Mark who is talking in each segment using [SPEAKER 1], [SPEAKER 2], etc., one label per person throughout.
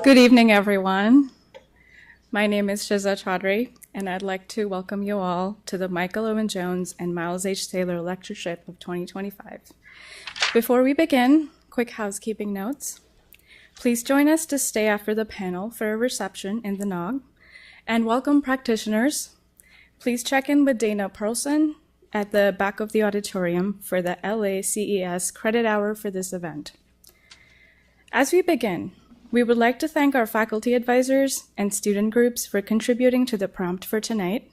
[SPEAKER 1] Good evening, everyone. My name is Shiza Chaudhry, and I'd like to welcome you all to the Michael Owen Jones and Miles H. Taylor Lectureship of 2025. Before we begin, quick housekeeping notes. Please join us to stay after the panel for a reception in the Nog. And welcome practitioners. Please check in with Dana Perlson at the back of the auditorium for the LACES credit hour for this event. As we begin, we would like to thank our faculty advisors and student groups for contributing to the prompt for tonight.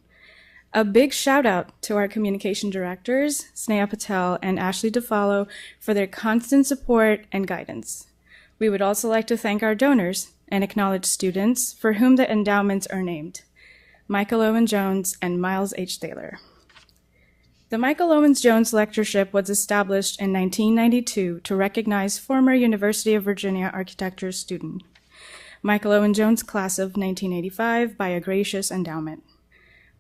[SPEAKER 1] A big shout out to our communication directors, Sneha Patel and Ashley DeFallo, for their constant support and guidance. We would also like to thank our donors and acknowledge students for whom the endowments are named, Michael Owen Jones and Miles H. Taylor. The Michael Owen Jones Lectureship was established in 1992 to recognize former University of Virginia architecture student Michael Owen Jones class of 1985 by a gracious endowment.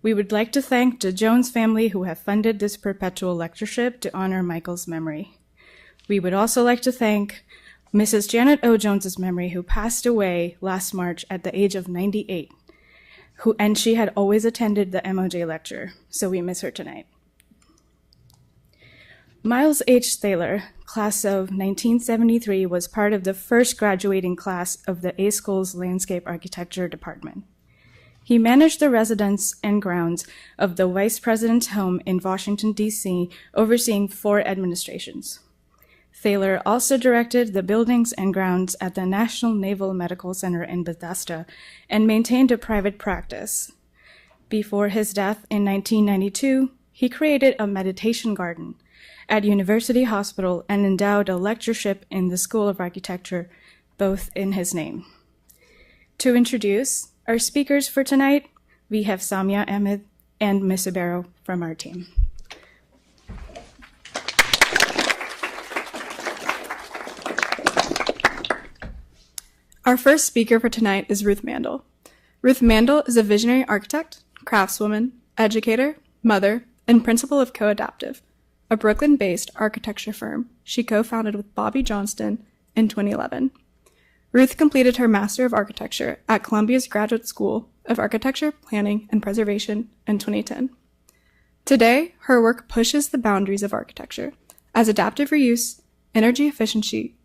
[SPEAKER 1] We would like to thank the Jones family who have funded this perpetual lectureship to honor Michael's memory. We would also like to thank Mrs. Janet O. Jones's memory, who passed away last March at the age of 98, and she had always attended the MOJ lecture, so we miss her tonight. Miles H. Taylor, class of 1973, was part of the first graduating class of the A School's Landscape Architecture Department. He managed the residence and grounds of the Vice President's home in Washington, D.C., overseeing 4 administrations. Taylor also directed the buildings and grounds at the National Naval Medical Center in Bethesda and maintained a private practice. Before his death in 1992, he created a meditation garden at University Hospital and endowed a lectureship in the School of Architecture, both in his name. To introduce our speakers for tonight, we have Samia Ahmed and Ms. Ibero from our team.
[SPEAKER 2] Our first speaker for tonight is Ruth Mandl. Ruth Mandl is a visionary architect, craftswoman, educator, mother, and principal of Co-Adaptive, a Brooklyn-based architecture firm she co-founded with Bobby Johnston in 2011. Ruth completed her Master of Architecture at Columbia's Graduate School of Architecture, Planning, and Preservation in 2010. Today, her work pushes the boundaries of architecture as adaptive reuse, energy efficiency,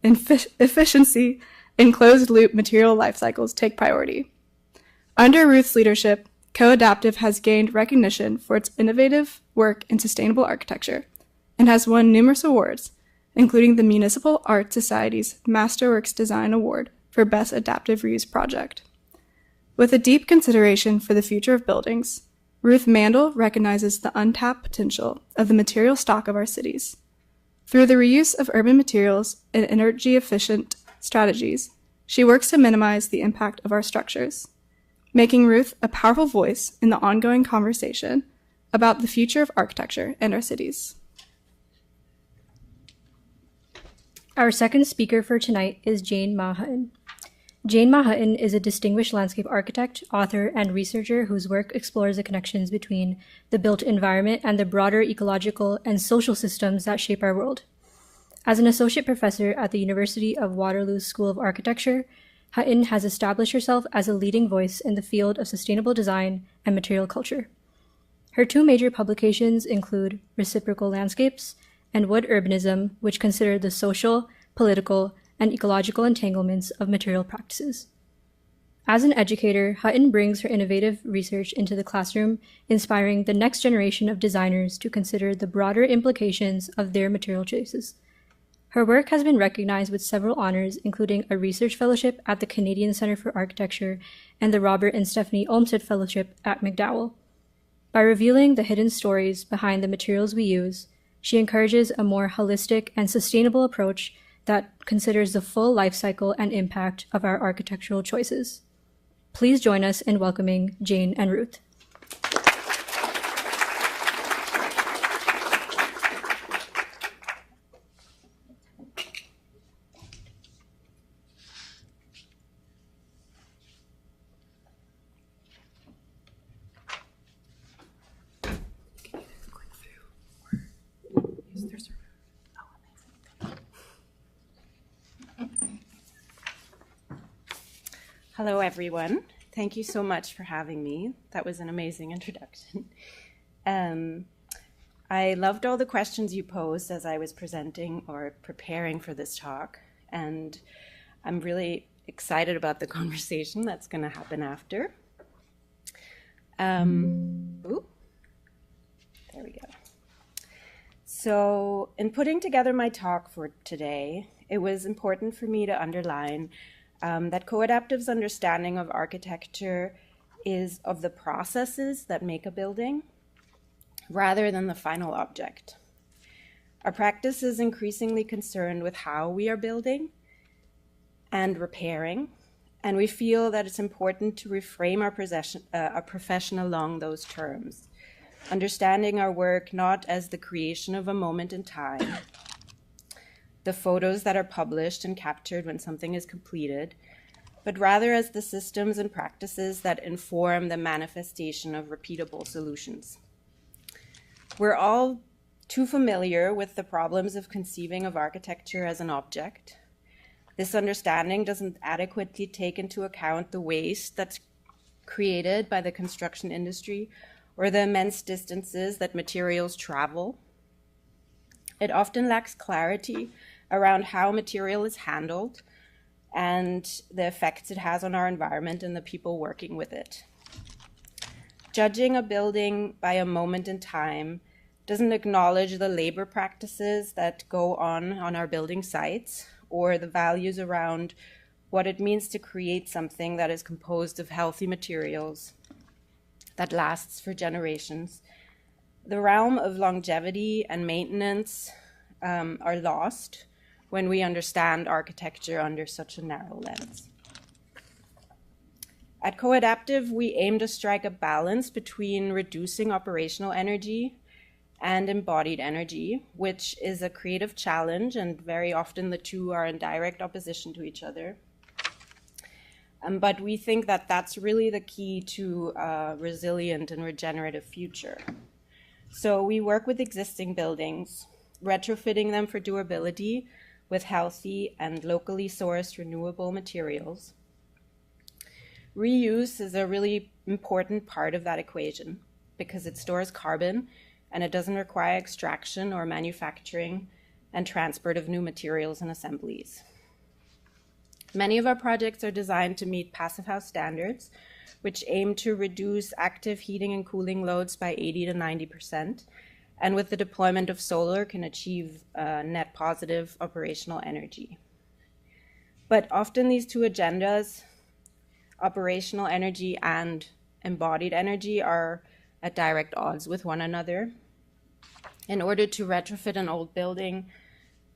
[SPEAKER 2] and closed-loop material life cycles take priority. Under Ruth's leadership, Co-Adaptive has gained recognition for its innovative work in sustainable architecture and has won numerous awards, including the Municipal Art Society's Masterworks Design Award for Best Adaptive Reuse Project. With a deep consideration for the future of buildings, Ruth Mandl recognizes the untapped potential of the material stock of our cities. Through the reuse of urban materials and energy-efficient strategies, she works to minimize the impact of our structures, making Ruth a powerful voice in the ongoing conversation about the future of architecture and our cities.
[SPEAKER 3] Our second speaker for tonight is Jane Mah Hutton. Jane Mah Hutton is a distinguished landscape architect, author, and researcher whose work explores the connections between the built environment and the broader ecological and social systems that shape our world. As an associate professor at the University of Waterloo School of Architecture, Hutton has established herself as a leading voice in the field of sustainable design and material culture. Her 2 major publications include Reciprocal Landscapes and Wood Urbanism, which consider the social, political, and ecological entanglements of material practices. As an educator, Hutton brings her innovative research into the classroom, inspiring the next generation of designers to consider the broader implications of their material choices. Her work has been recognized with several honors, including a research fellowship at the Canadian Centre for Architecture and the Robert and Stephanie Olmsted Fellowship at McDowell. By revealing the hidden stories behind the materials we use, she encourages a more holistic and sustainable approach that considers the full life cycle and impact of our architectural choices. Please join us in welcoming Jane and Ruth.
[SPEAKER 4] Hello, everyone. Thank you so much for having me. That was an amazing introduction. I loved all the questions you posed as I was presenting or preparing for this talk, and I'm really excited about the conversation that's going to happen after. Ooh, there we go. So, in putting together my talk for today, it was important for me to underline that co-adaptive's understanding of architecture is of the processes that make a building rather than the final object. Our practice is increasingly concerned with how we are building and repairing, and we feel that it's important to reframe our profession along those terms, understanding our work not as the creation of a moment in time, the photos that are published and captured when something is completed, but rather as the systems and practices that inform the manifestation of repeatable solutions. We're all too familiar with the problems of conceiving of architecture as an object. This understanding doesn't adequately take into account the waste that's created by the construction industry or the immense distances that materials travel. It often lacks clarity around how material is handled and the effects it has on our environment and the people working with it. Judging a building by a moment in time doesn't acknowledge the labor practices that go on our building sites or the values around what it means to create something that is composed of healthy materials that lasts for generations. The realm of longevity and maintenance are lost when we understand architecture under such a narrow lens. At Co-Adaptive, we aim to strike a balance between reducing operational energy and embodied energy, which is a creative challenge, and very often the two are in direct opposition to each other. But we think that that's really the key to a resilient and regenerative future. So we work with existing buildings, retrofitting them for durability with healthy and locally sourced renewable materials. Reuse is a really important part of that equation because it stores carbon and it doesn't require extraction or manufacturing and transport of new materials and assemblies. Many of our projects are designed to meet Passive House standards, which aim to reduce active heating and cooling loads by 80 to 90%, and with the deployment of solar can achieve net positive operational energy. But often these two agendas, operational energy and embodied energy, are at direct odds with one another. In order to retrofit an old building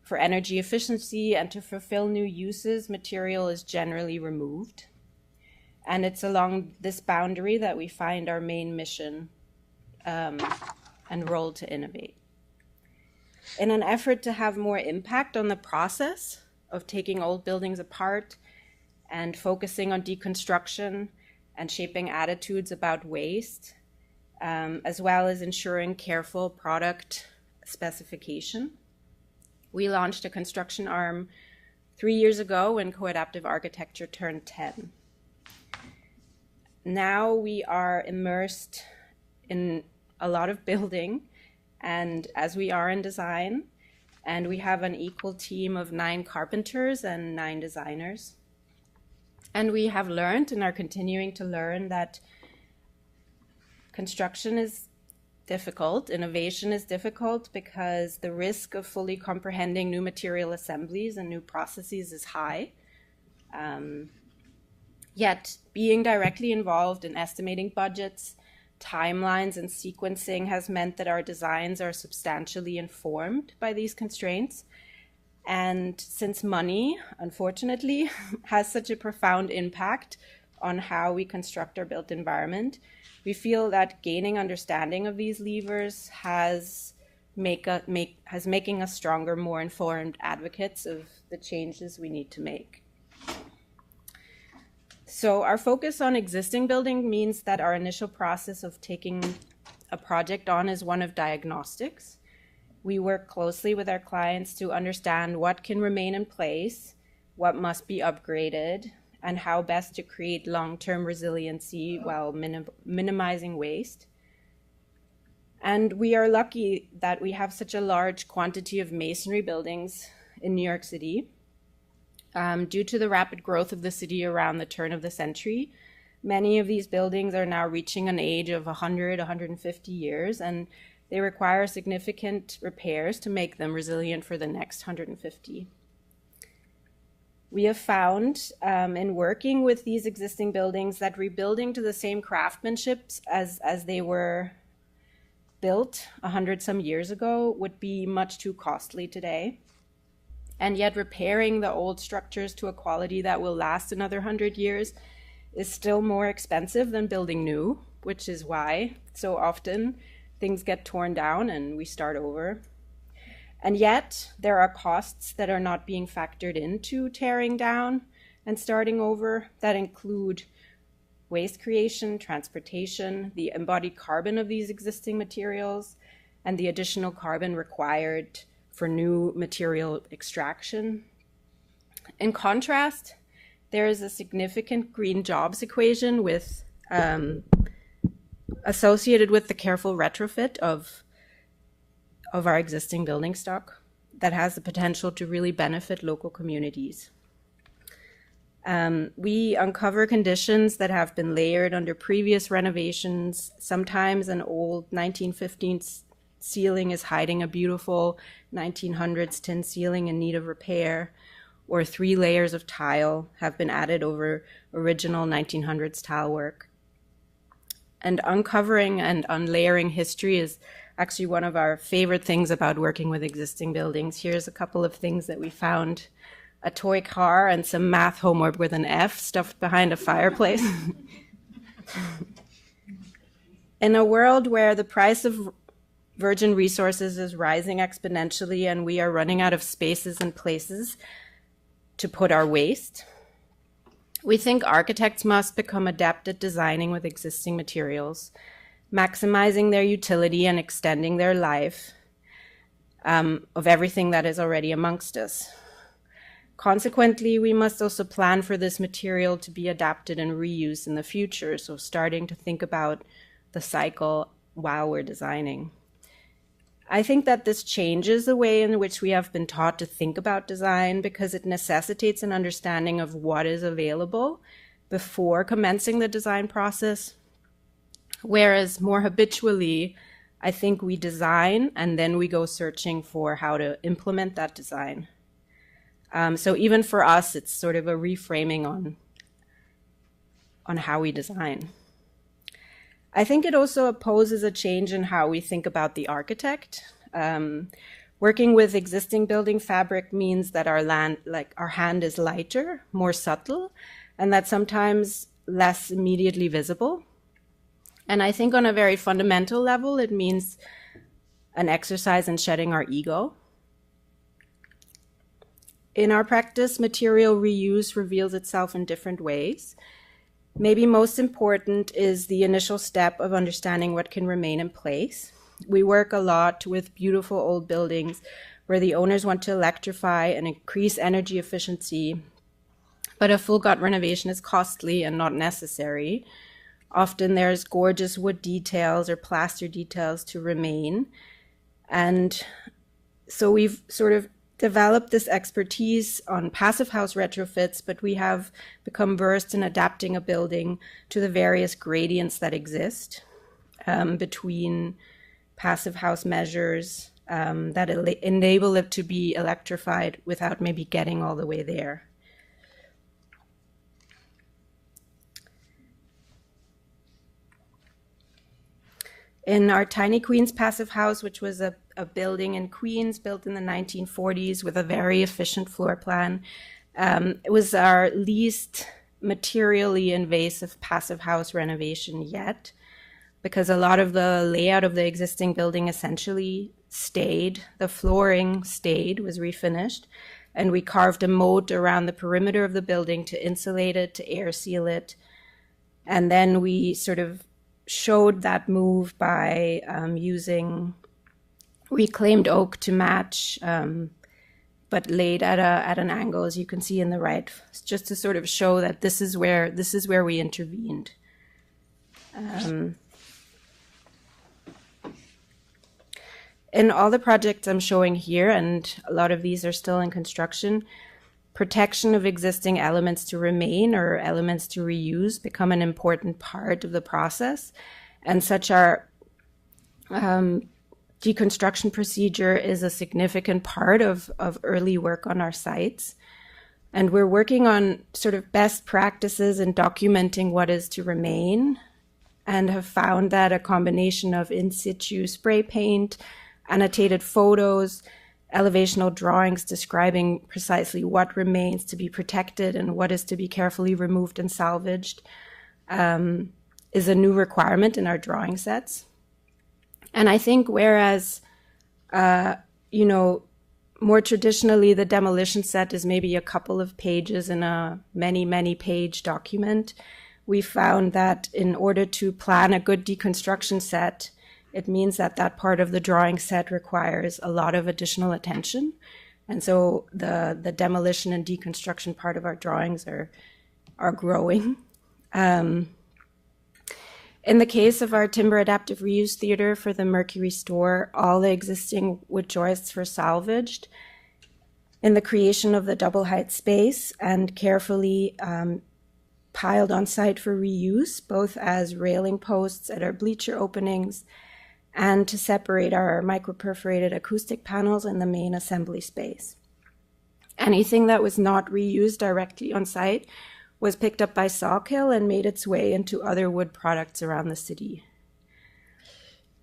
[SPEAKER 4] for energy efficiency and to fulfill new uses, material is generally removed. And it's along this boundary that we find our main mission and role to innovate. In an effort to have more impact on the process of taking old buildings apart and focusing on deconstruction and shaping attitudes about waste, as well as ensuring careful product specification, we launched a construction arm 3 years ago when co-adaptive architecture turned 10. Now we are immersed in a lot of building, and as we are in design, and we have an equal team of 9 carpenters and 9 designers. And we have learned and are continuing to learn that construction is difficult, innovation is difficult, because the risk of fully comprehending new material assemblies and new processes is high. Yet being directly involved in estimating budgets, timelines, and sequencing has meant that our designs are substantially informed by these constraints. And since money, unfortunately, has such a profound impact on how we construct our built environment, we feel that gaining understanding of these levers has making us stronger, more informed advocates of the changes we need to make. So our focus on existing building means that our initial process of taking a project on is one of diagnostics. We work closely with our clients to understand what can remain in place, what must be upgraded, and how best to create long-term resiliency while minimizing waste. And we are lucky that we have such a large quantity of masonry buildings in New York City. Due to the rapid growth of the city around the turn of the century, many of these buildings are now reaching an age of 100, 150 years, and they require significant repairs to make them resilient for the next 150. We have found in working with these existing buildings that rebuilding to the same craftsmanship as they were built 100-some years ago would be much too costly today. And yet repairing the old structures to a quality that will last another 100 years is still more expensive than building new, which is why so often things get torn down and we start over. And yet there are costs that are not being factored into tearing down and starting over that include waste creation, transportation, the embodied carbon of these existing materials, and the additional carbon required for new material extraction. In contrast, there is a significant green jobs equation with associated with the careful retrofit of our existing building stock that has the potential to really benefit local communities. We uncover conditions that have been layered under previous renovations. Sometimes an old 1915s ceiling is hiding a beautiful 1900s tin ceiling in need of repair, or 3 layers of tile have been added over original 1900s tile work. And uncovering and unlayering history is actually one of our favorite things about working with existing buildings. Here's a couple of things that we found: a toy car and some math homework with an F stuffed behind a fireplace. In a world where the price of virgin resources is rising exponentially and we are running out of spaces and places to put our waste, we think architects must become adept at designing with existing materials, maximizing their utility and extending their life of everything that is already amongst us. Consequently, we must also plan for this material to be adapted and reused in the future, so starting to think about the cycle while we're designing. I think that this changes the way in which we have been taught to think about design, because it necessitates an understanding of what is available before commencing the design process. Whereas more habitually, I think we design and then we go searching for how to implement that design. So even for us, it's sort of a reframing on how we design. I think it also opposes a change in how we think about the architect. Working with existing building fabric means that our hand is lighter, more subtle, and that sometimes less immediately visible. And I think on a very fundamental level, it means an exercise in shedding our ego. In our practice, material reuse reveals itself in different ways. Maybe most important is the initial step of understanding what can remain in place. We work a lot with beautiful old buildings where the owners want to electrify and increase energy efficiency, but a full gut renovation is costly and not necessary. Often there's gorgeous wood details or plaster details to remain. And so we've sort of developed this expertise on passive house retrofits, but we have become versed in adapting a building to the various gradients that exist between passive house measures that enable it to be electrified without maybe getting all the way there. In our Tiny Queens passive house, which was a building in Queens built in the 1940s with a very efficient floor plan, it was our least materially invasive passive house renovation yet, because a lot of the layout of the existing building essentially stayed. The flooring stayed, was refinished, and we carved a moat around the perimeter of the building to insulate it, to air seal it. And then we sort of showed that move by using reclaimed oak to match but laid at an angle, as you can see in the right, just to sort of show that this is where we intervened. In all the projects I'm showing here, and a lot of these are still in construction, protection of existing elements to remain or elements to reuse become an important part of the process. And such our deconstruction procedure is a significant part of early work on our sites. And we're working on sort of best practices in documenting what is to remain, and have found that a combination of in situ spray paint, annotated photos, elevational drawings describing precisely what remains to be protected and what is to be carefully removed and salvaged is a new requirement in our drawing sets. And I think whereas, more traditionally the demolition set is maybe a couple of pages in a many page document, we found that in order to plan a good deconstruction set, it means that that part of the drawing set requires a lot of additional attention. And so the demolition and deconstruction part of our drawings are growing. In the case of our timber adaptive reuse theater for the Mercury store, all the existing wood joists were salvaged in the creation of the double height space and carefully piled on site for reuse, both as railing posts at our bleacher openings and to separate our microperforated acoustic panels in the main assembly space. Anything that was not reused directly on site was picked up by Sawkill and made its way into other wood products around the city.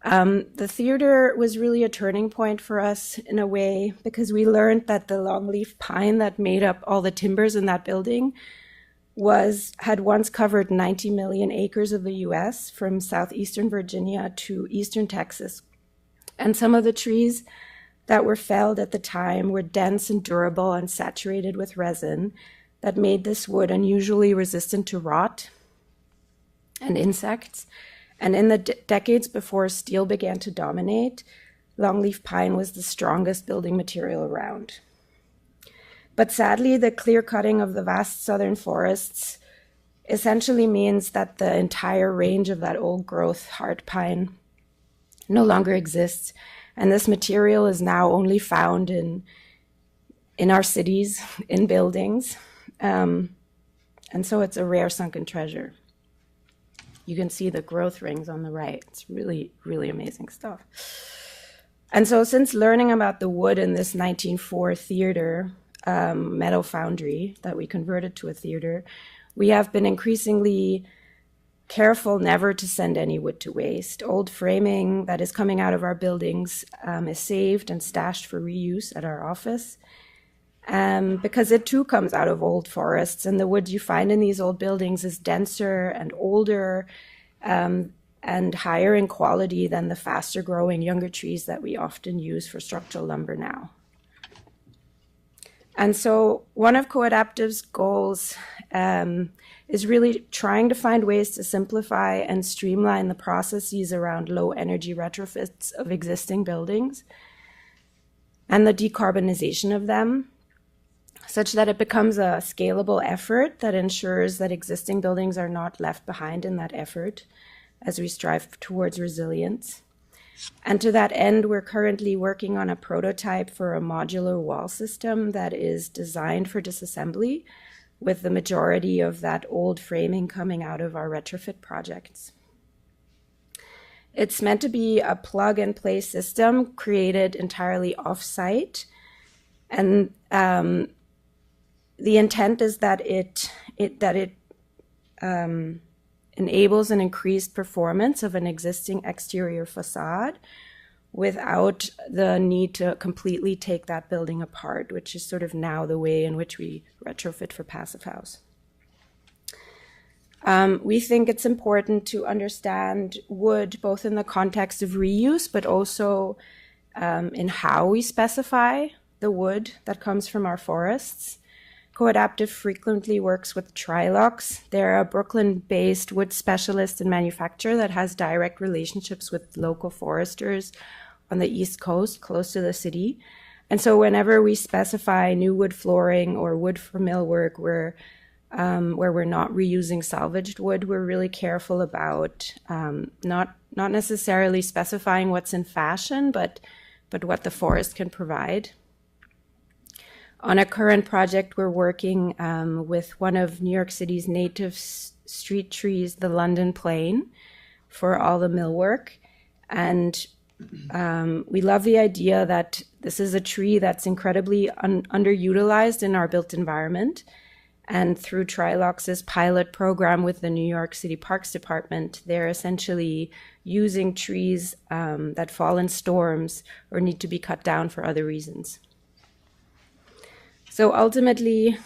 [SPEAKER 4] The theater was really a turning point for us in a way, because we learned that the longleaf pine that made up all the timbers in that building had once covered 90 million acres of the US from southeastern Virginia to eastern Texas. And some of the trees that were felled at the time were dense and durable and saturated with resin that made this wood unusually resistant to rot and insects. And in the decades before steel began to dominate, longleaf pine was the strongest building material around. But sadly, the clear cutting of the vast southern forests essentially means that the entire range of that old growth hard pine no longer exists. And this material is now only found in our cities, in buildings. And so it's a rare sunken treasure. You can see the growth rings on the right. It's really, really amazing stuff. And so since learning about the wood in this 1904 theater, metal foundry that we converted to a theater, we have been increasingly careful never to send any wood to waste. Old framing that is coming out of our buildings is saved and stashed for reuse at our office, because it too comes out of old forests, and the wood you find in these old buildings is denser and older and higher in quality than the faster growing younger trees that we often use for structural lumber now. And so one of Coadaptive's goals is really trying to find ways to simplify and streamline the processes around low energy retrofits of existing buildings and the decarbonization of them, such that it becomes a scalable effort that ensures that existing buildings are not left behind in that effort as we strive towards resilience. And to that end, we're currently working on a prototype for a modular wall system that is designed for disassembly, with the majority of that old framing coming out of our retrofit projects. It's meant to be a plug-and-play system created entirely off-site, and the intent is that it enables an increased performance of an existing exterior facade without the need to completely take that building apart, which is sort of now the way in which we retrofit for Passive House. We think it's important to understand wood both in the context of reuse, but also in how we specify the wood that comes from our forests. Coadaptive frequently works with Trilocks. They're a Brooklyn-based wood specialist and manufacturer that has direct relationships with local foresters on the East Coast, close to the city. And so whenever we specify new wood flooring or wood for millwork where we're not reusing salvaged wood, we're really careful about not necessarily specifying what's in fashion, but what the forest can provide. On a current project, we're working with one of New York City's native street trees, the London plane, for all the millwork. And we love the idea that this is a tree that's incredibly underutilized in our built environment. And through Trilox's pilot program with the New York City Parks Department, they're essentially using trees that fall in storms or need to be cut down for other reasons. So ultimately,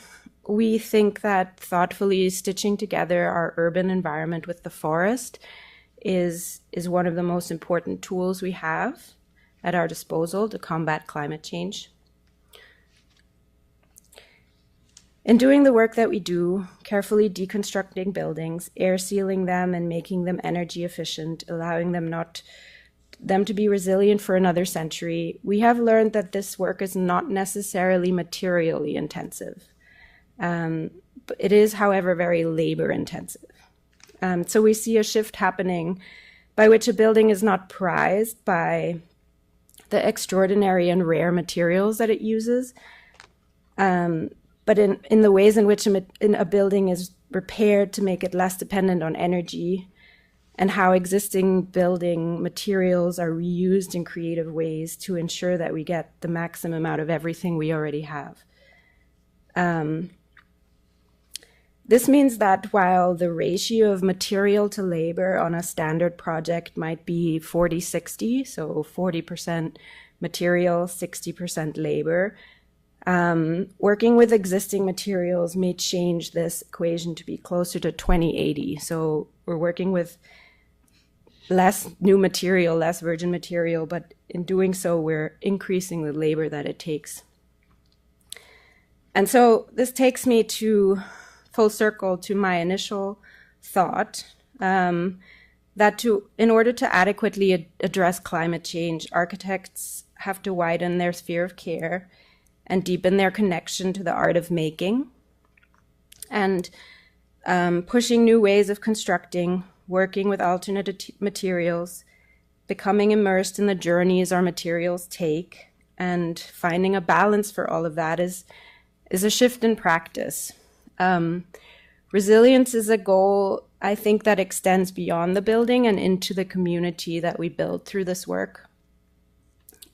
[SPEAKER 4] we think that thoughtfully stitching together our urban environment with the forest is one of the most important tools we have at our disposal to combat climate change. In doing the work that we do, carefully deconstructing buildings, air sealing them and making them energy efficient, allowing them to be resilient for another century, we have learned that this work is not necessarily materially intensive. But it is, however, very labor intensive. So we see a shift happening by which a building is not prized by the extraordinary and rare materials that it uses, but in the ways in which a building is repaired to make it less dependent on energy, and how existing building materials are reused in creative ways to ensure that we get the maximum out of everything we already have. This means that while the ratio of material to labor on a standard project might be 40-60, so 40% material, 60% labor, working with existing materials may change this equation to be closer to 20-80. So we're working with less new material, less virgin material, but in doing so, we're increasing the labor that it takes. And so this takes me to full circle to my initial thought that in order to adequately address climate change, architects have to widen their sphere of care and deepen their connection to the art of making, and pushing new ways of constructing, working with alternate materials, becoming immersed in the journeys our materials take, and finding a balance for all of that is a shift in practice. Resilience is a goal, I think, that extends beyond the building and into the community that we build through this work.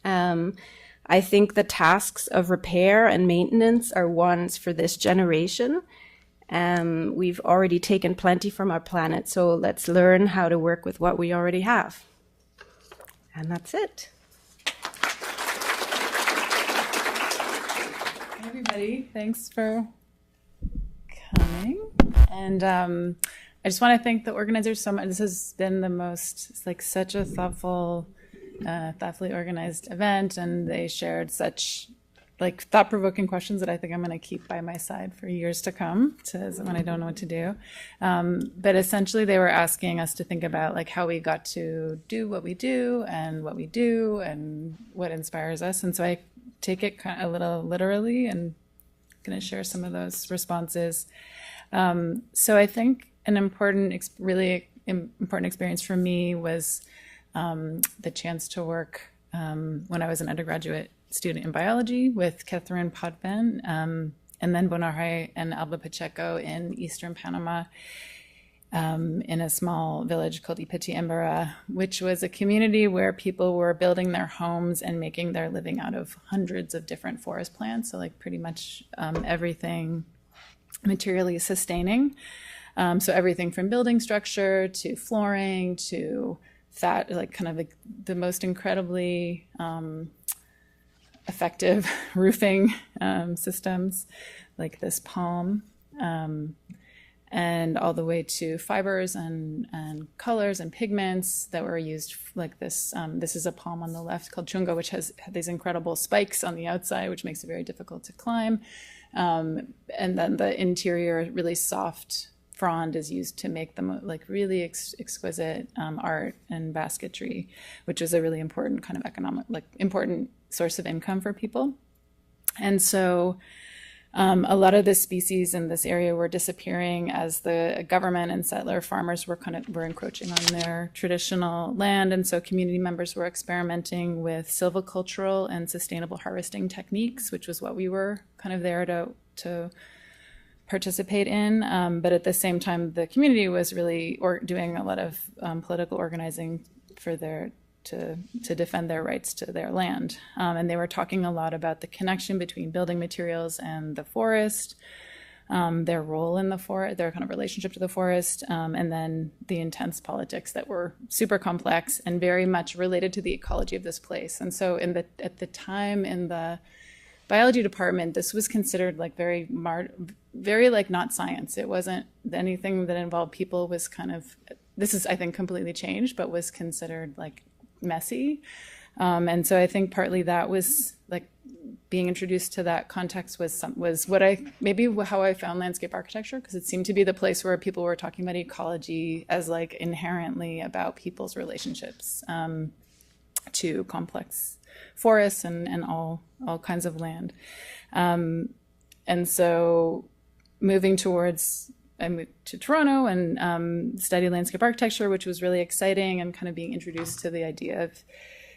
[SPEAKER 4] I think the tasks of repair and maintenance are ones for this generation. We've already taken plenty from our planet, so let's learn how to work with what we already have. And that's it.
[SPEAKER 1] Hey everybody, thanks for coming. And I just want to thank the organizers so much. This has been it's like such a thoughtfully organized event, and they shared such like thought-provoking questions that I think I'm going to keep by my side for years to come when I don't know what to do. But essentially they were asking us to think about like how we got to do what we do and what inspires us. And so I take it kind of a little literally and going to share some of those responses. So I think an really important experience for me was the chance to work when I was an undergraduate student in biology with Catherine Podben, and then Bonarjay and Alba Pacheco in eastern Panama, in a small village called Ipiti-Embera, which was a community where people were building their homes and making their living out of hundreds of different forest plants. So like pretty much everything materially sustaining. So everything from building structure to flooring to that, like kind of like the most incredibly effective roofing systems like this palm, and all the way to fibers and colors and pigments that were used like this. This is a palm on the left called chunga, which has these incredible spikes on the outside, which makes it very difficult to climb. And then the interior, really soft
[SPEAKER 5] frond is used to make the like really exquisite art and basketry, which is a really important kind of economic, like important source of income for people. And so a lot of the species in this area were disappearing as the government and settler farmers were encroaching on their traditional land. And so community members were experimenting with silvicultural and sustainable harvesting techniques, which was what we were kind of there to participate in. But at the same time, the community was really doing a lot of political organizing for to defend their rights to their land. And they were talking a lot about the connection between building materials and the forest, their role in the forest, their kind of relationship to the forest, and then the intense politics that were super complex and very much related to the ecology of this place. And so at the time in the biology department, this was considered like very like not science. It wasn't anything that involved people was kind of, this is I think completely changed, but was considered like messy. And so I think partly that was like being introduced to that context was what how I found landscape architecture, because it seemed to be the place where people were talking about ecology as like inherently about people's relationships to complex forests and all kinds of land. And so I moved to Toronto and studied landscape architecture, which was really exciting, and kind of being introduced to the idea of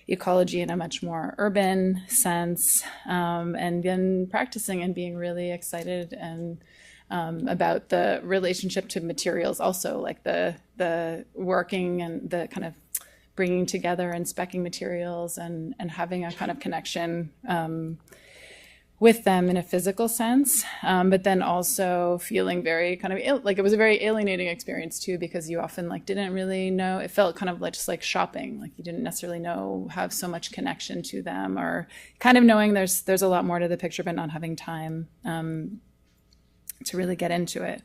[SPEAKER 5] ecology in a much more urban sense, and then practicing and being really excited and about the relationship to materials also, like the working and the kind of bringing together and speccing materials and having a kind of connection with them in a physical sense, but then also feeling very kind of like it was a very alienating experience too, because you often like didn't really know, it felt kind of like just like shopping, like you didn't necessarily have so much connection to them, or kind of knowing there's a lot more to the picture but not having time to really get into it,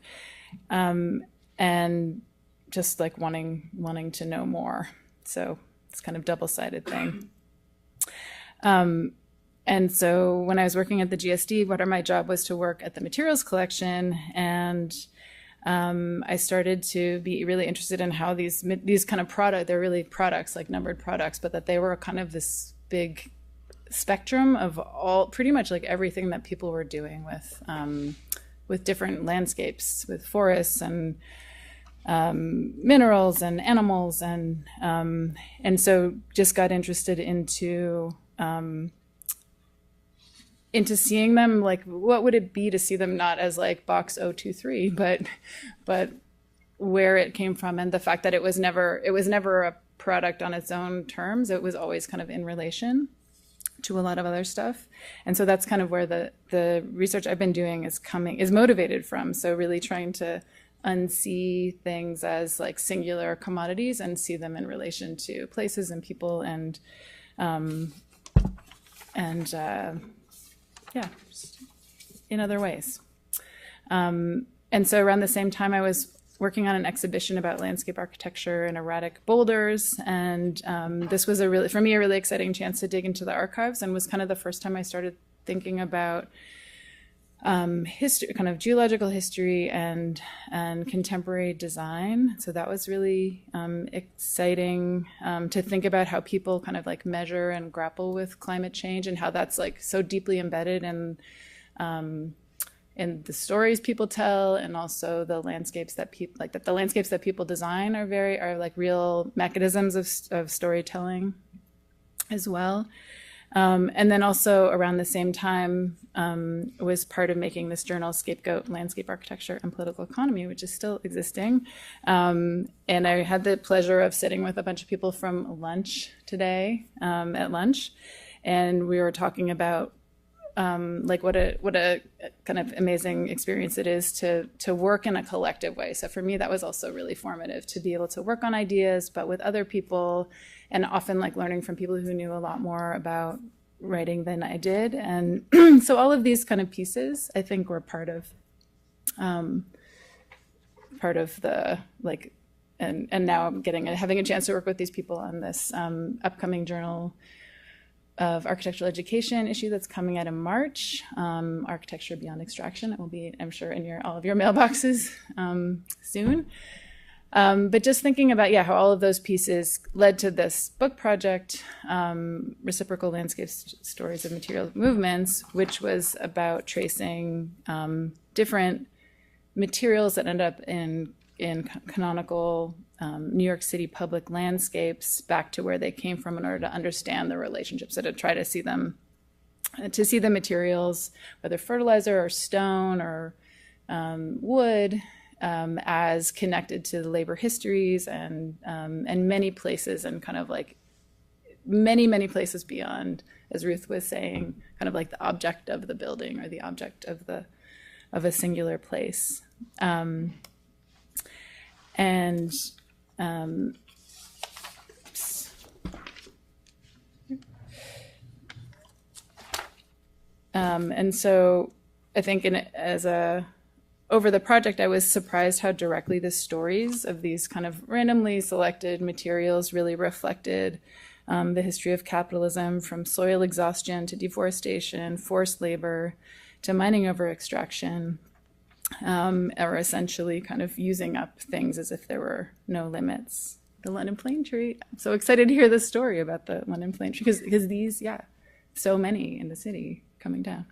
[SPEAKER 5] and just like wanting to know more. So it's kind of double-sided thing. And so when I was working at the GSD, my job was to work at the materials collection, and I started to be really interested in how these kind of they're really products, like numbered products, but that they were kind of this big spectrum of pretty much like everything that people were doing with different landscapes, with forests and minerals and animals, and so just got interested into seeing them, like what would it be to see them not as like box 023, but where it came from, and the fact that it was never a product on its own terms. It was always kind of in relation to a lot of other stuff. And so that's kind of where the research I've been doing is motivated from. So really trying to unsee things as like singular commodities and see them in relation to places and people and in other ways. And so around the same time, I was working on an exhibition about landscape architecture and erratic boulders. And this was for me, a really exciting chance to dig into the archives, and was kind of the first time I started thinking about history, kind of geological history and contemporary design. So that was really exciting to think about how people kind of like measure and grapple with climate change, and how that's like so deeply embedded in the stories people tell, and also the landscapes that people design are like real mechanisms of storytelling as well. And then also around the same time was part of making this journal, Scapegoat, Landscape Architecture and Political Economy, which is still existing. And I had the pleasure of sitting with a bunch of people from lunch today at lunch, and we were talking about like what a kind of amazing experience it is to work in a collective way. So for me, that was also really formative, to be able to work on ideas, but with other people, and often like learning from people who knew a lot more about writing than I did. And so all of these kind of pieces, I think, were part of the like, and now I'm having a chance to work with these people on this upcoming journal architectural education issue that's coming out in March, Architecture Beyond Extraction. It will be, I'm sure, in all of your mailboxes soon. But just thinking about, how all of those pieces led to this book project, Reciprocal Landscapes, Stories of Material Movements, which was about tracing different materials that end up in canonical New York City public landscapes back to where they came from in order to understand the relationships, so to try to see them, to see the materials, whether fertilizer or stone or wood, as connected to the labor histories and many places, and kind of like many places beyond, as Ruth was saying, kind of like the object of the building or the object of a singular place. And so I think over the project, I was surprised how directly the stories of these kind of randomly selected materials really reflected the history of capitalism, from soil exhaustion to deforestation, forced labor, to mining over extraction, or essentially kind of using up things as if there were no limits. The London plane tree. I'm so excited to hear this story about the London plane tree, because these, so many in the city coming down.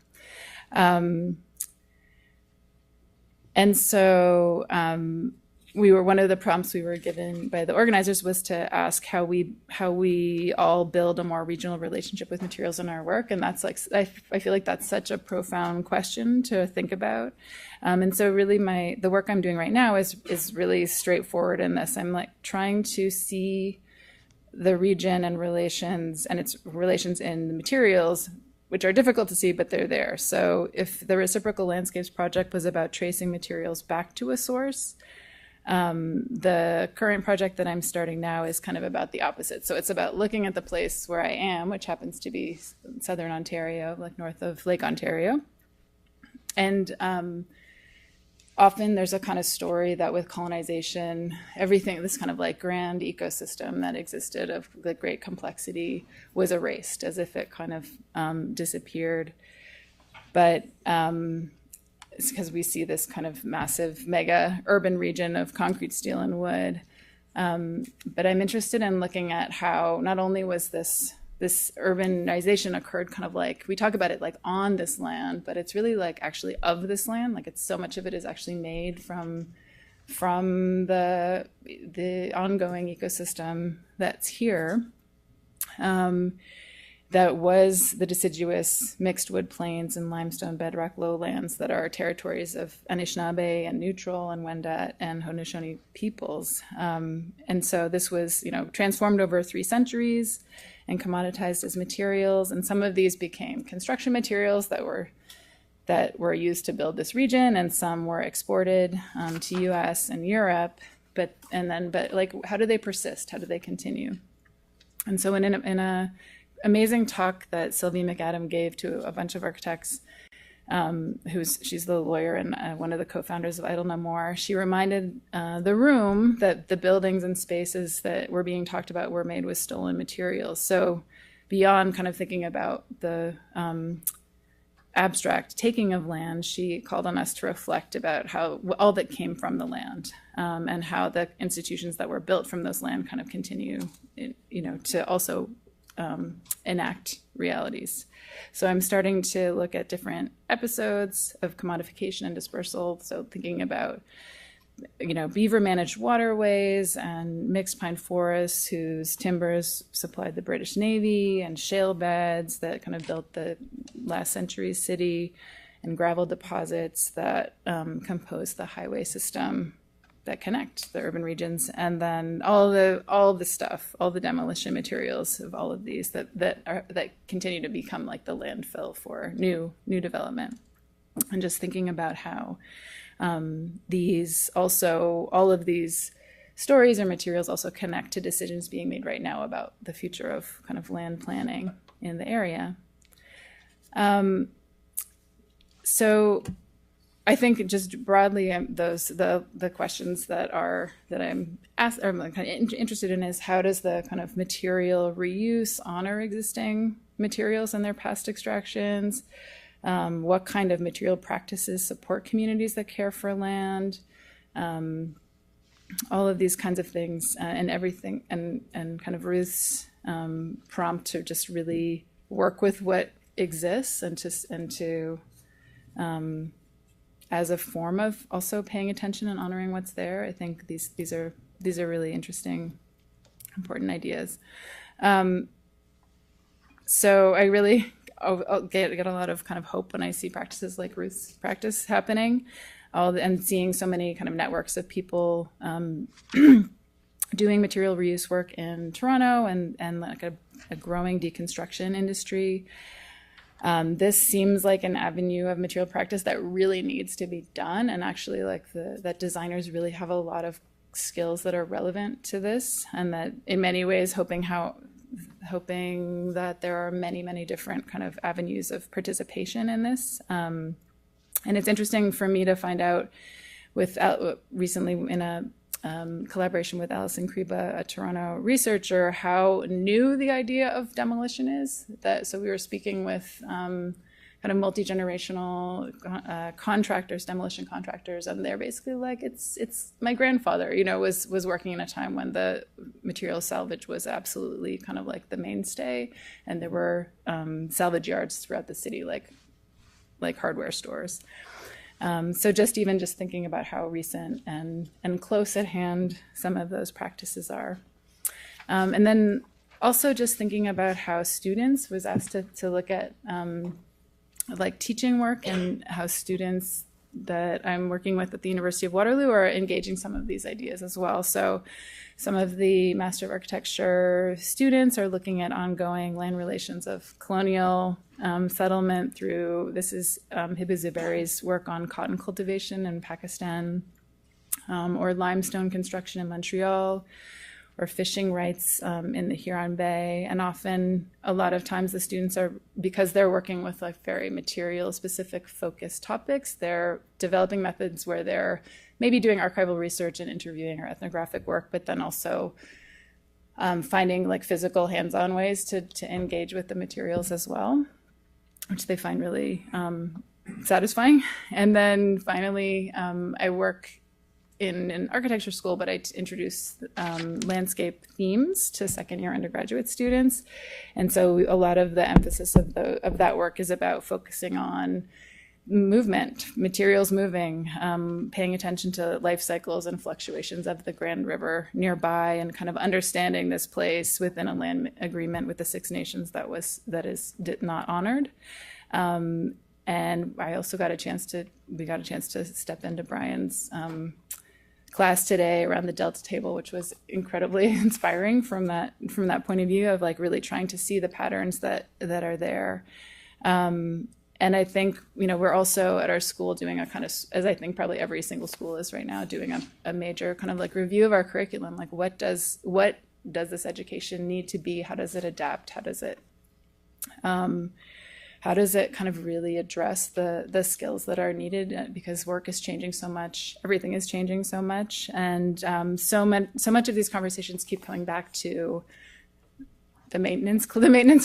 [SPEAKER 5] And so one of the prompts we were given by the organizers was to ask how we all build a more regional relationship with materials in our work. And that's like, I feel like that's such a profound question to think about. And so really the work I'm doing right now is really straightforward in this. I'm like trying to see the region and relations and its relations in the materials, which are difficult to see, but they're there. So if the Reciprocal Landscapes project was about tracing materials back to a source, the current project that I'm starting now is kind of about the opposite. So it's about looking at the place where I am, which happens to be southern Ontario, like north of Lake Ontario. And often there's a kind of story that with colonization, everything, this kind of like grand ecosystem that existed of the great complexity was erased, as if it kind of disappeared. But it's because we see this kind of massive mega urban region of concrete, steel, and wood. But I'm interested in looking at how not only was this urbanization occurred kind of like, we talk about it like on this land, but it's really like actually of this land. Like it's so much of it is actually made from the ongoing ecosystem that's here. That was the deciduous mixed wood plains and limestone bedrock lowlands that are territories of Anishinaabe and Neutral and Wendat and Haudenosaunee peoples. And so this was, transformed over 3 centuries and commoditized as materials. And some of these became construction materials that were used to build this region, and some were exported to US and Europe. But like, how do they persist? How do they continue? And so in a amazing talk that Sylvie McAdam gave to a bunch of architects, she's the lawyer and one of the co-founders of Idle No More. She reminded the room that the buildings and spaces that were being talked about were made with stolen materials. So beyond kind of thinking about the abstract taking of land, she called on us to reflect about how all that came from the land, and how the institutions that were built from those land kind of continue, to also enact realities. So I'm starting to look at different episodes of commodification and dispersal. So thinking about, beaver managed waterways and mixed pine forests whose timbers supplied the British Navy, and shale beds that kind of built the last century's city, and gravel deposits that compose the highway system that connect the urban regions, and then all the stuff, all the demolition materials of all of these that continue to become like the landfill for new development. And just thinking about how all of these stories or materials also connect to decisions being made right now about the future of kind of land planning in the area. So I think just broadly, the questions that I'm kind of interested in is, how does the kind of material reuse honor existing materials and their past extractions, what kind of material practices support communities that care for land, all of these kinds of things, and everything, and kind of Ruth's prompt to just really work with what exists and to as a form of also paying attention and honoring what's there. I think these are really interesting, important ideas. So I really get a lot of kind of hope when I see practices like Ruth's practice happening, and seeing so many kind of networks of people doing material reuse work in Toronto, and like a growing deconstruction industry. This seems like an avenue of material practice that really needs to be done, and actually like that designers really have a lot of skills that are relevant to this, and that in many ways hoping that there are many different kind of avenues of participation in this. And it's interesting for me to find out recently in a collaboration with Alison Kriba, a Toronto researcher, how new the idea of demolition is. So we were speaking with kind of multi-generational demolition contractors, and they're basically like, it's my grandfather, was working in a time when the material salvage was absolutely kind of like the mainstay, and there were salvage yards throughout the city, like hardware stores. So just thinking about how recent and close at hand some of those practices are. And then also just thinking about how students was asked to look at like teaching work, and how students that I'm working with at the University of Waterloo are engaging some of these ideas as well. So some of the Master of Architecture students are looking at ongoing land relations of colonial settlement through, this is Hibbu Zuberi's work on cotton cultivation in Pakistan, or limestone construction in Montreal, or fishing rights in the Huron Bay. And often, a lot of times the students are, because they're working with like very material specific focused topics, they're developing methods where they're maybe doing archival research and interviewing or ethnographic work, but then also finding like physical hands-on ways to engage with the materials as well, which they find really satisfying. And then finally, I work in an architecture school, but I introduce landscape themes to second-year undergraduate students. And so a lot of the emphasis of that work is about focusing on movement, materials moving, paying attention to life cycles and fluctuations of the Grand River nearby, and kind of understanding this place within a land agreement with the Six Nations that is not honored. And I also we got a chance to step into Brian's class today around the Delta table, which was incredibly inspiring from that point of view of like really trying to see the patterns that are there. And I think, we're also at our school doing a kind of, as I think probably every single school is right now, doing a major kind of like review of our curriculum. Like what does this education need to be? How does it adapt? How does it kind of really address the skills that are needed? Because work is changing so much, everything is changing so much, and so much of these conversations keep coming back to the maintenance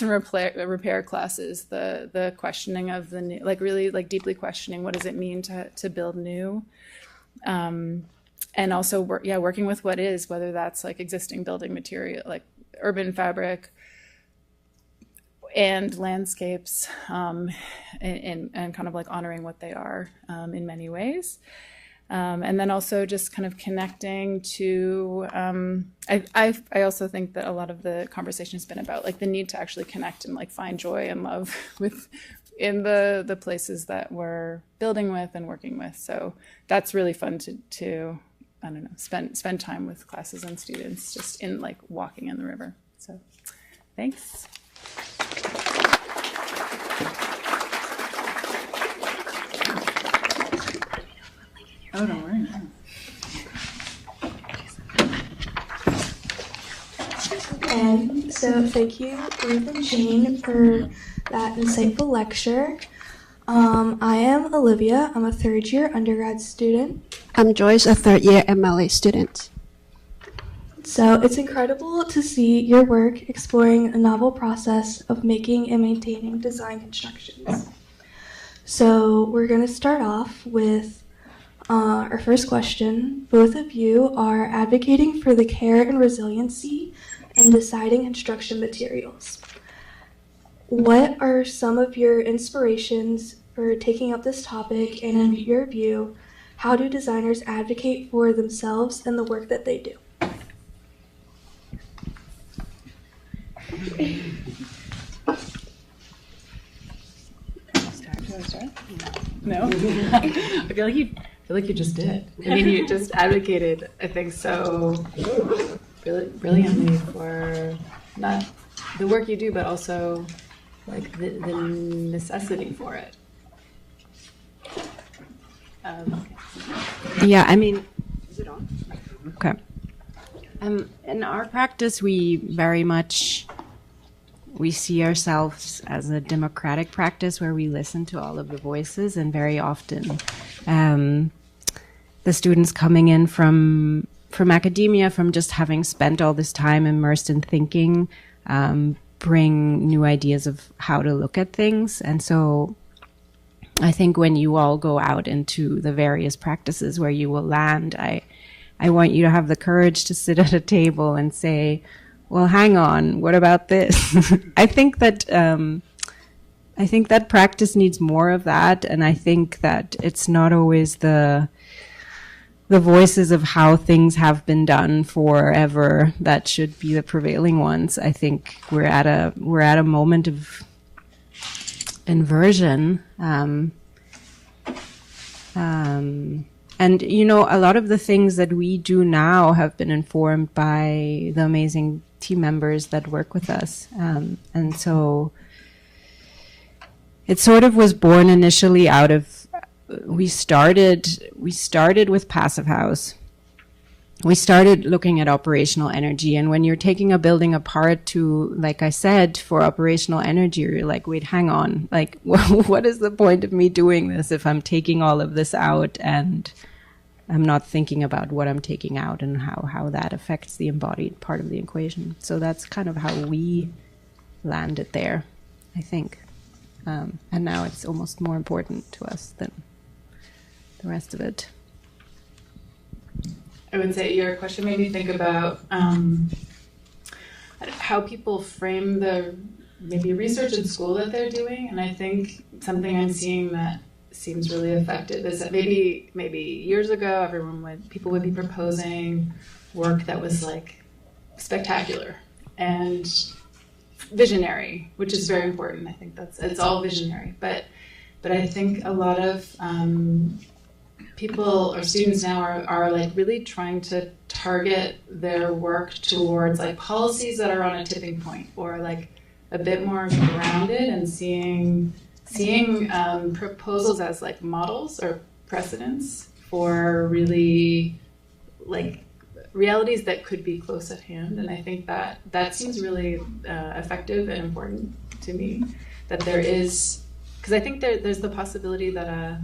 [SPEAKER 5] and repair classes, the questioning of the new, like really like deeply questioning what does it mean to build new, and also working with what is, whether that's like existing building material, like urban fabric, and landscapes, and kind of like honoring what they are in many ways. And then also just kind of connecting to, I also think that a lot of the conversation has been about like the need to actually connect and like find joy and love in the places that we're building with and working with. So that's really fun to I don't know, spend time with classes and students just in like walking in the river. So thanks. Oh, don't worry.
[SPEAKER 6] And so thank you, Ruth and Jane, for that insightful lecture. I am Olivia. I'm a third-year undergrad student.
[SPEAKER 7] I'm Joyce, a third-year MLA student.
[SPEAKER 6] So it's incredible to see your work exploring a novel process of making and maintaining design constructions. So we're going to start off with our first question. Both of you are advocating for the care and resiliency in deciding construction materials. What are some of your inspirations for taking up this topic, and in your view, how do designers advocate for themselves and the work that they do?
[SPEAKER 5] No? I feel like you just did. I mean, you just advocated, I think, so brilliantly for not the work you do, but also like the necessity for it.
[SPEAKER 4] Yeah, I mean, is it on? Okay. In our practice, we very much see ourselves as a democratic practice where we listen to all of the voices, and very often the students coming in from academia, from just having spent all this time immersed in thinking, bring new ideas of how to look at things. And so I think when you all go out into the various practices where you will land, I want you to have the courage to sit at a table and say, well, hang on, what about this? I think that practice needs more of that, and I think that it's not always the voices of how things have been done forever that should be the prevailing ones. I think we're at a moment of inversion. And, you know, a lot of the things that we do now have been informed by the amazing team members that work with us. And so it sort of was born initially out of, we started with Passive House. We started looking at operational energy. And when you're taking a building apart to, like I said, for operational energy, you're like, wait, hang on. Like, what is the point of me doing this if I'm taking all of this out and I'm not thinking about what I'm taking out and how that affects the embodied part of the equation? So that's kind of how we landed there, I think. And now it's almost more important to us than the rest of it.
[SPEAKER 5] I would say your question made me think about how people frame the maybe research in school that they're doing, and I think something I'm seeing that seems really effective is that maybe years ago people would be proposing work that was like spectacular and visionary, which is very important. I think it's all visionary, but I think a lot of people or students now are like really trying to target their work towards like policies that are on a tipping point, or like a bit more grounded, and seeing proposals as like models or precedents for really like realities that could be close at hand. And I think that seems really effective and important to me, that there is, because I think there's the possibility that a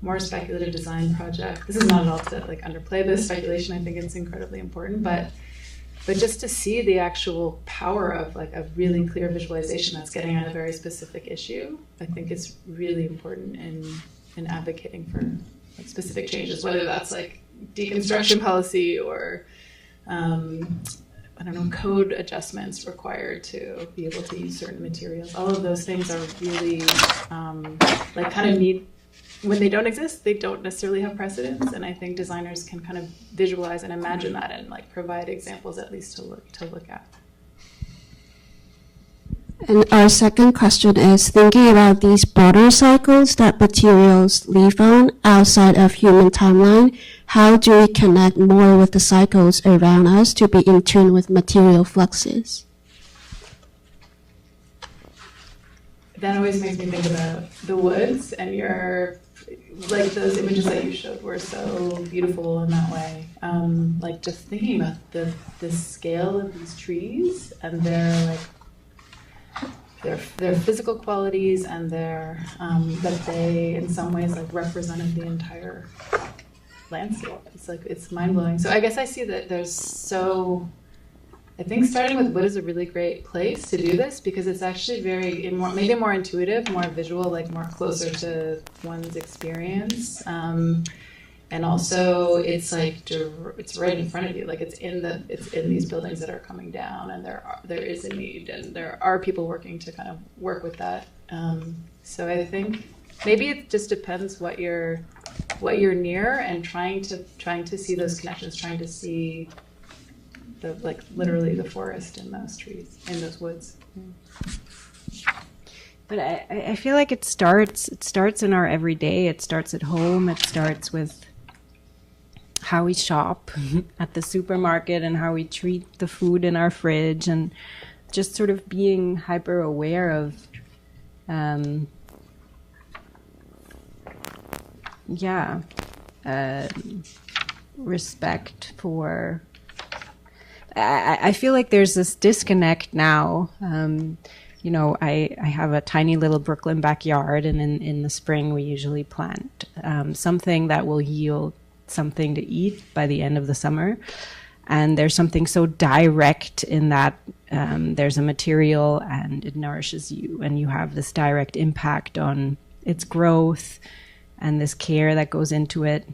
[SPEAKER 5] more speculative design project, this is not at all to like underplay the speculation, I think it's incredibly important, but just to see the actual power of like a really clear visualization that's getting at a very specific issue, I think is really important in advocating for like specific changes, whether that's like deconstruction policy or I don't know, code adjustments required to be able to use certain materials. All of those things are really like kind of need, when they don't exist, they don't necessarily have precedence, and I think designers can kind of visualize and imagine that and like provide examples at least to look at.
[SPEAKER 7] And our second question is, thinking about these broader cycles that materials live on outside of human timeline, how do we connect more with the cycles around us to be in tune with material fluxes?
[SPEAKER 5] That always makes me think about the woods, and like those images that you showed were so beautiful in that way. Like just thinking about the scale of these trees and their physical qualities, and that they in some ways like represented the entire landscape. It's like, it's mind-blowing. So I guess I see that I think starting with wood is a really great place to do this, because it's actually maybe more intuitive, more visual, like more closer to one's experience. And also it's like, it's right in front of you. Like it's in these buildings that are coming down, and there is a need, and there are people working to kind of work with that. So I think maybe it just depends what you're near, and trying to see those connections, trying to see literally the forest in those trees, in those woods.
[SPEAKER 4] But I feel like it starts in our everyday. It starts at home. It starts with how we shop at the supermarket, and how we treat the food in our fridge, and just sort of being hyper aware of respect for. I feel like there's this disconnect now. I have a tiny little Brooklyn backyard, and in the spring we usually plant something that will yield something to eat by the end of the summer. And there's something so direct in that. There's a material, and it nourishes you, and you have this direct impact on its growth and this care that goes into it.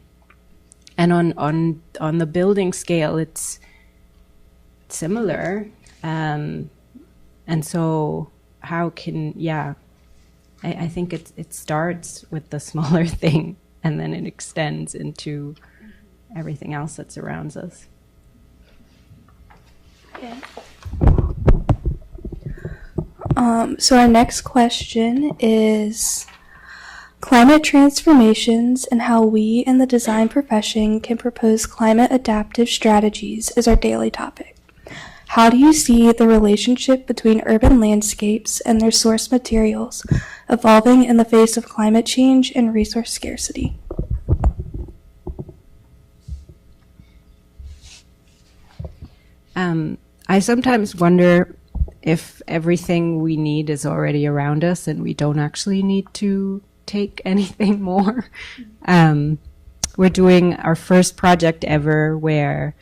[SPEAKER 4] And on the building scale, it's similar. And so how can, I think it starts with the smaller thing, and then it extends into everything else that surrounds us.
[SPEAKER 6] Okay. So our next question is climate transformations and how we in the design profession can propose climate adaptive strategies is our daily topic. How do you see the relationship between urban landscapes and their source materials evolving in the face of climate change and resource scarcity?
[SPEAKER 4] I sometimes wonder if everything we need is already around us, and we don't actually need to take anything more. We're doing our first project ever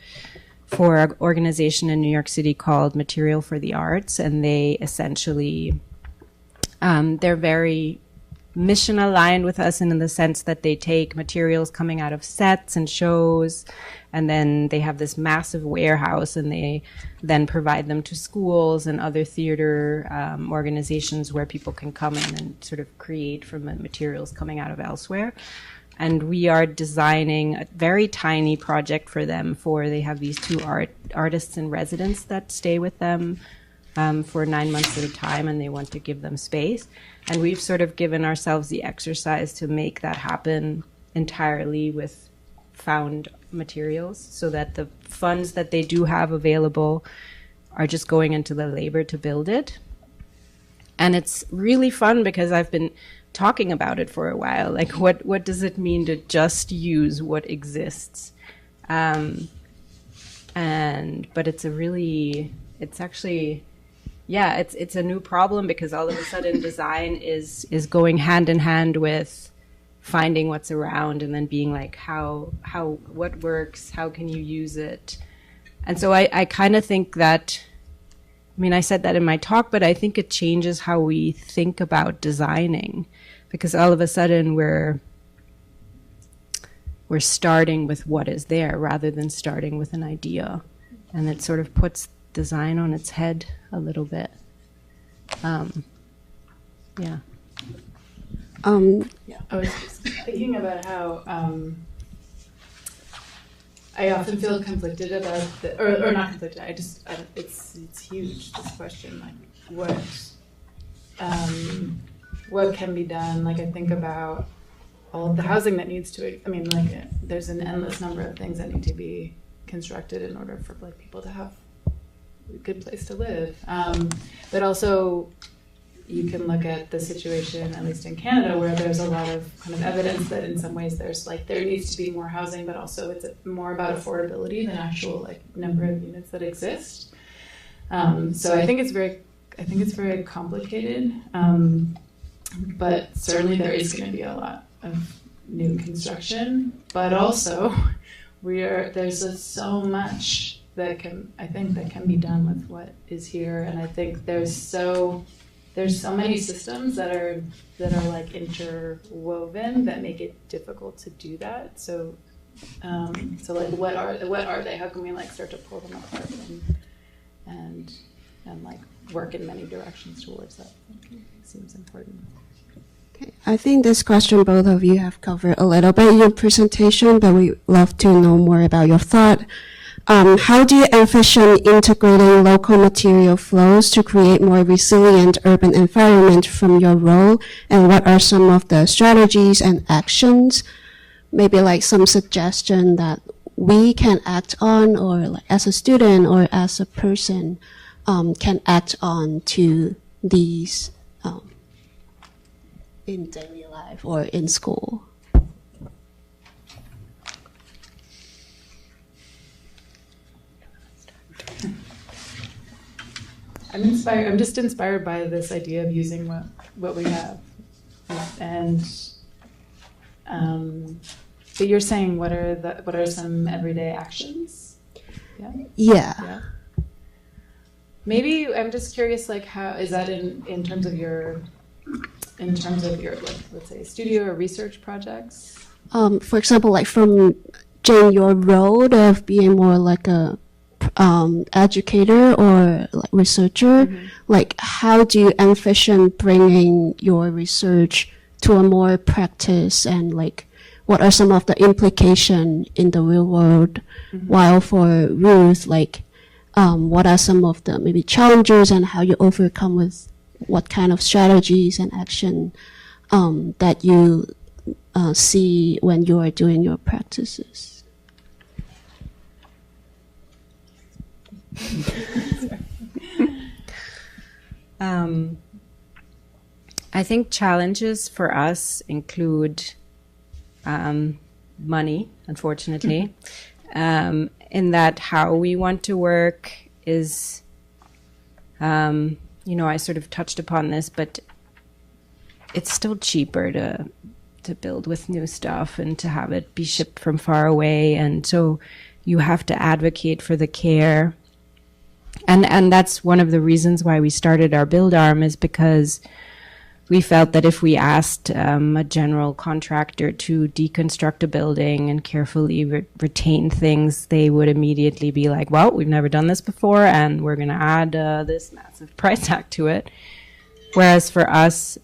[SPEAKER 4] for an organization in New York City called Material for the Arts, and they essentially, they're very mission aligned with us, and in the sense that they take materials coming out of sets and shows, and then they have this massive warehouse, and they then provide them to schools and other theater organizations where people can come in and sort of create from the materials coming out of elsewhere. And we are designing a very tiny project for them. They have these two artists in residence that stay with them for 9 months at a time, and they want to give them space. And we've sort of given ourselves the exercise to make that happen entirely with found materials, so that the funds that they do have available are just going into the labor to build it. And it's really fun, because I've been talking about it for a while. Like, what does it mean to just use what exists? But it's it's a new problem, because all of a sudden design is going hand in hand with finding what's around, and then being like, what works, how can you use it? And so I kind of think that, I said that in my talk, but I think it changes how we think about designing, because all of a sudden we're starting with what is there rather than starting with an idea. And it sort of puts design on its head a little bit.
[SPEAKER 5] I was just thinking about how I often feel conflicted about or not conflicted. It's huge, this question. Like, what can be done? Like, I think about all of the housing that needs to. There's an endless number of things that need to be constructed in order for people to have a good place to live. But also, you can look at the situation, at least in Canada, where there's a lot of kind of evidence that in some ways there needs to be more housing, but also it's more about affordability than actual number of units that exist. So I think it's very complicated, but certainly there is going to be a lot of new construction, but also there's just so much that can be done with what is here, and I think there's so many systems that are like interwoven that make it difficult to do that. So like what are they? How can we like start to pull them apart and like work in many directions towards that? I think it seems important.
[SPEAKER 7] Okay. I think this question both of you have covered a little bit in your presentation, but we'd love to know more about your thought. How do you envision integrating local material flows to create more resilient urban environment from your role? And what are some of the strategies and actions? Maybe like some suggestion that we can act on, or like as a student or as a person can act on to these in daily life or in school.
[SPEAKER 5] I'm just inspired by this idea of using what we have, and but you're saying what are some everyday actions?
[SPEAKER 7] Yeah.
[SPEAKER 5] Maybe I'm just curious, like how is that in terms of your like, let's say studio or research projects?
[SPEAKER 7] For example, like from Jane, your role of being more like a educator or like researcher, like how do you envision bringing your research to a more practice, and like what are some of the implications in the real world? While for Ruth, like what are some of the maybe challenges and how you overcome with what kind of strategies and action that you see when you are doing your practices?
[SPEAKER 4] I think challenges for us include money, unfortunately, in that how we want to work is, I sort of touched upon this, but it's still cheaper to build with new stuff and to have it be shipped from far away. And so you have to advocate for the care. And that's one of the reasons why we started our build arm, is because we felt that if we asked a general contractor to deconstruct a building and carefully retain things, they would immediately be like, well, we've never done this before, and we're going to add this massive price tag to it. Whereas for us,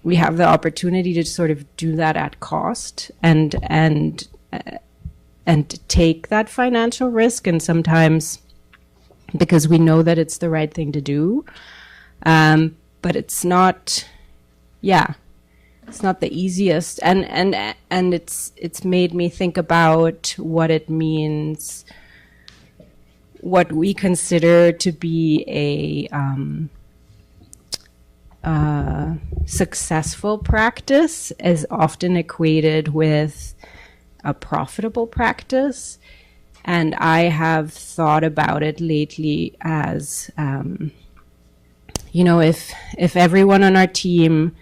[SPEAKER 4] we have the opportunity to sort of do that at cost and take that financial risk, and sometimes because we know that it's the right thing to do. But it's not, it's not the easiest, and it's made me think about what it means, what we consider to be a successful practice is often equated with a profitable practice, and I have thought about it lately as if everyone on our team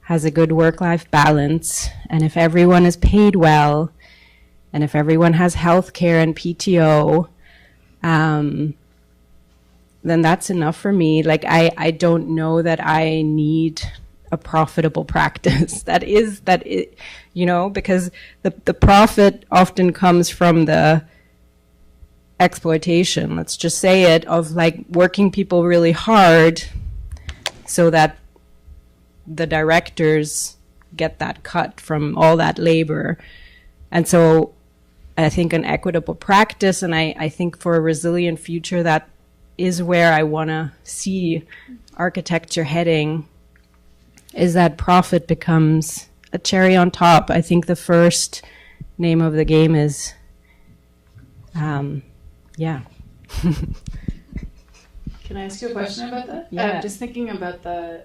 [SPEAKER 4] has a good work-life balance, and if everyone is paid well, and if everyone has health care and PTO, then that's enough for me. Like, I don't know that I need a profitable practice. That is, because the profit often comes from the exploitation, let's just say it, of like working people really hard so that the directors get that cut from all that labor. And so I think an equitable practice, and I think for a resilient future, that is where I want to see architecture heading, is that profit becomes a cherry on top. I think the first name of the game is
[SPEAKER 5] Can I ask you a question about that?
[SPEAKER 4] Yeah.
[SPEAKER 5] Just thinking about the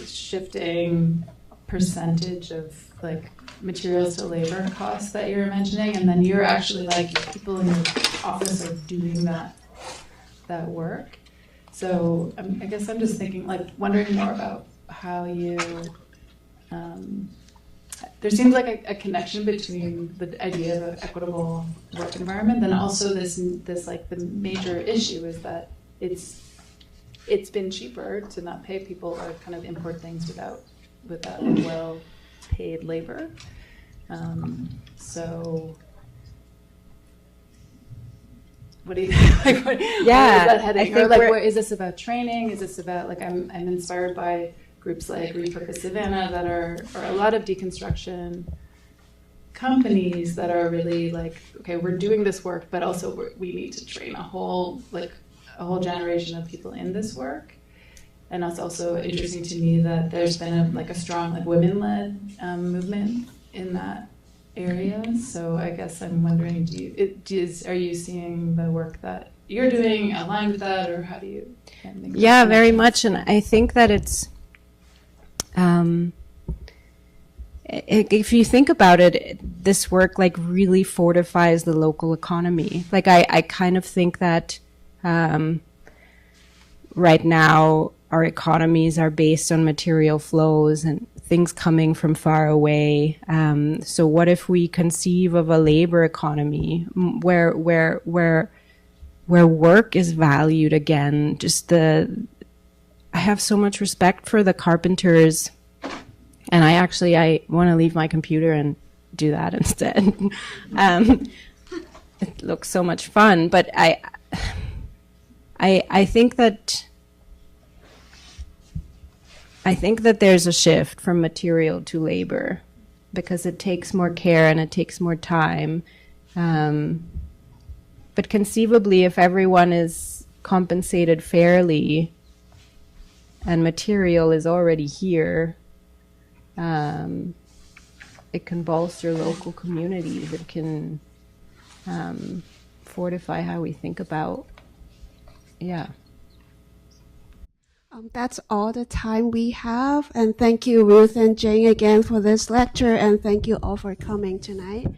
[SPEAKER 5] shifting percentage of like materials to labor costs that you were mentioning, and then you're actually like people in your office are doing that work. So I guess I'm just thinking, like, wondering more about how you there seems like a connection between the idea of an equitable work environment, and also this like the major issue is that it's been cheaper to not pay people or kind of import things without well paid labor. So what do you think? Like, where is that heading? Or like, is this about training? Is this about, like, I'm inspired by groups like Repurpose Savannah that are a lot of deconstruction companies that are really like, okay, we're doing this work, but also we need to train a whole generation of people in this work. And it's also interesting to me that there's been a strong like women-led movement in that area. So I guess I'm wondering, are you seeing the work that you're doing aligned with that, or how do you think?
[SPEAKER 4] Yeah, very much. And I think that it's, if you think about it, this work like really fortifies the local economy. Like I kind of think that right now our economies are based on material flows and things coming from far away. So what if we conceive of a labor economy where work is valued again? I have so much respect for the carpenters, and I want to leave my computer and do that instead. It looks so much fun, but I think that there's a shift from material to labor because it takes more care and it takes more time. But conceivably, if everyone is compensated fairly and material is already here, it can bolster local communities. It can fortify how we think about,
[SPEAKER 7] That's all the time we have. And thank you, Ruth and Jane, again for this lecture. And thank you all for coming tonight.